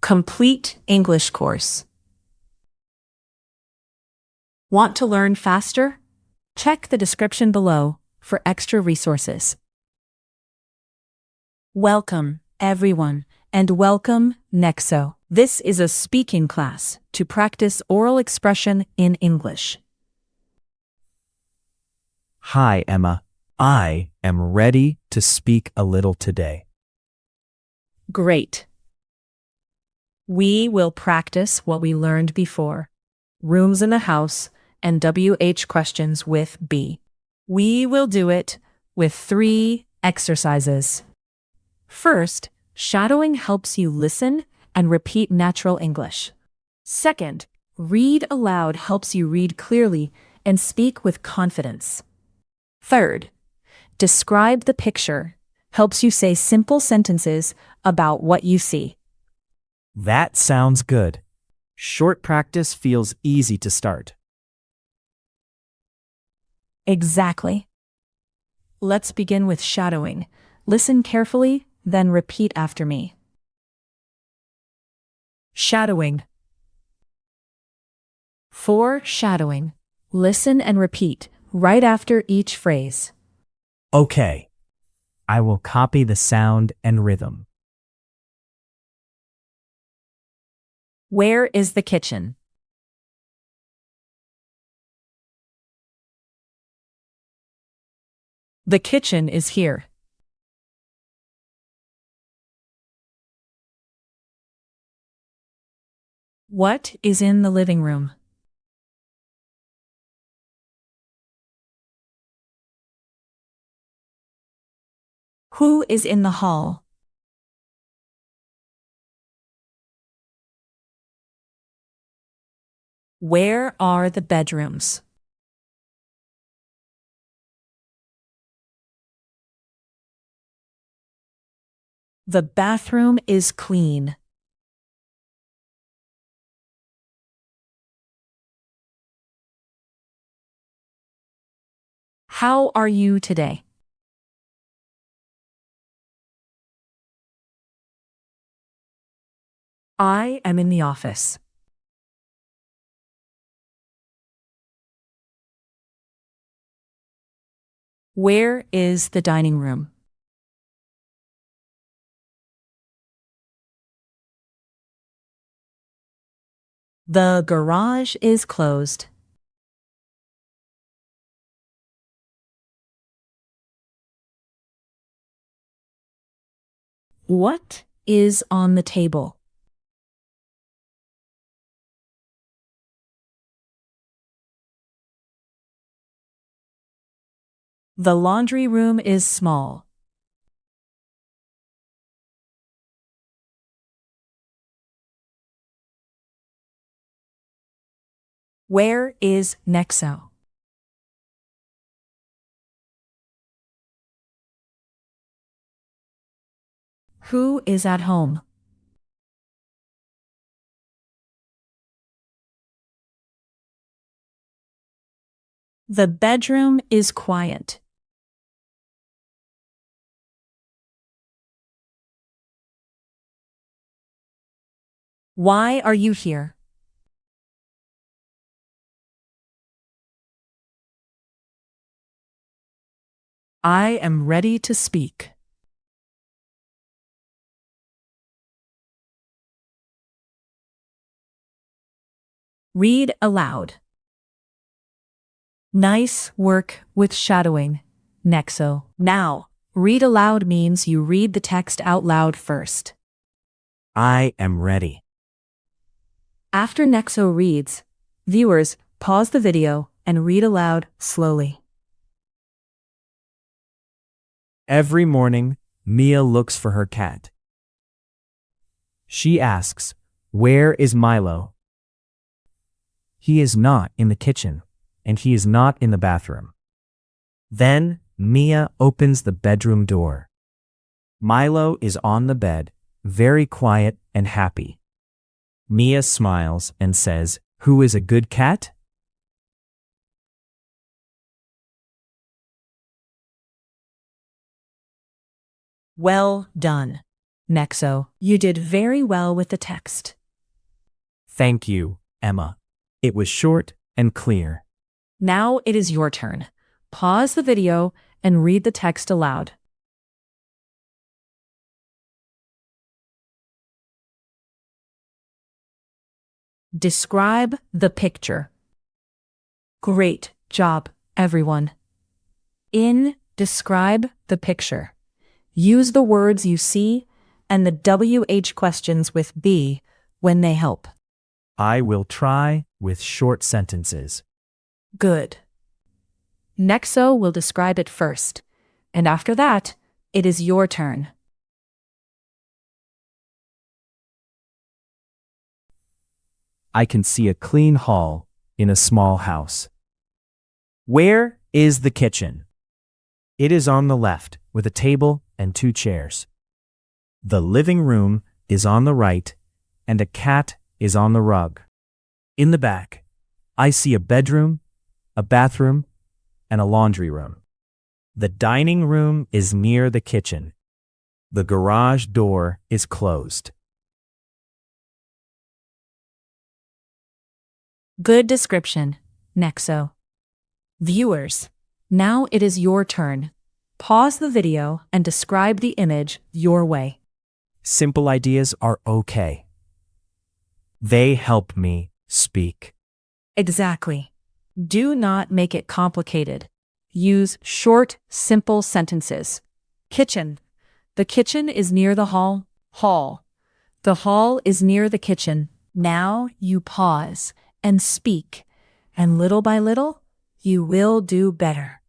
Complete English course. Want to learn faster? Check the description below for extra resources. Welcome, everyone, and welcome, Nexo. This is a speaking class to practice oral expression in English. Hi, Emma. I am ready to speak a little today. Great. We will practice what we learned before. Rooms in the house and WH questions with B. We will do it with 3 exercises. First, shadowing helps you listen and repeat natural English. Second, read aloud helps you read clearly and speak with confidence. Third, describe the picture helps you say simple sentences about what you see. That sounds good. Short practice feels easy to start. Exactly. Let's begin with shadowing. Listen carefully, then repeat after me. Shadowing. For shadowing, listen and repeat right after each phrase. Okay. I will copy the sound and rhythm. Where is the kitchen? The kitchen is here. What is in the living room? Who is in the hall? Where are the bedrooms? The bathroom is clean. How are you today? I am in the office. Where is the dining room? The garage is closed. What is on the table? The laundry room is small. Where is Nexo? Who is at home? The bedroom is quiet. Why are you here? I am ready to speak. Read aloud. Nice work with shadowing, Nexo. Now, read aloud means you read the text out loud first. I am ready. After Nexo reads, viewers pause the video and read aloud slowly. Every morning, Mia looks for her cat. She asks, "Where is Milo?" He is not in the kitchen, and he is not in the bathroom. Then, Mia opens the bedroom door. Milo is on the bed, very quiet and happy. Mia smiles and says, "Who is a good cat?" Well done. Nexo, you did very well with the text. Thank you, Emma. It was short and clear. Now it is your turn. Pause the video and read the text aloud. Describe the picture. Great job, everyone. In describe the picture, use the words you see and the WH questions with be when they help. I will try with short sentences. Good. Nexo will describe it first, and after that, it is your turn. I can see a clean hall in a small house. Where is the kitchen? It is on the left with a table and 2 chairs. The living room is on the right and a cat is on the rug. In the back, I see a bedroom, a bathroom, and a laundry room. The dining room is near the kitchen. The garage door is closed. Good description, Nexo. Viewers, now it is your turn. Pause the video and describe the image your way. Simple ideas are okay. They help me speak. Exactly. Do not make it complicated. Use short, simple sentences. Kitchen. The kitchen is near the hall. Hall. The hall is near the kitchen. Now you pause and speak, and little by little, you will do better.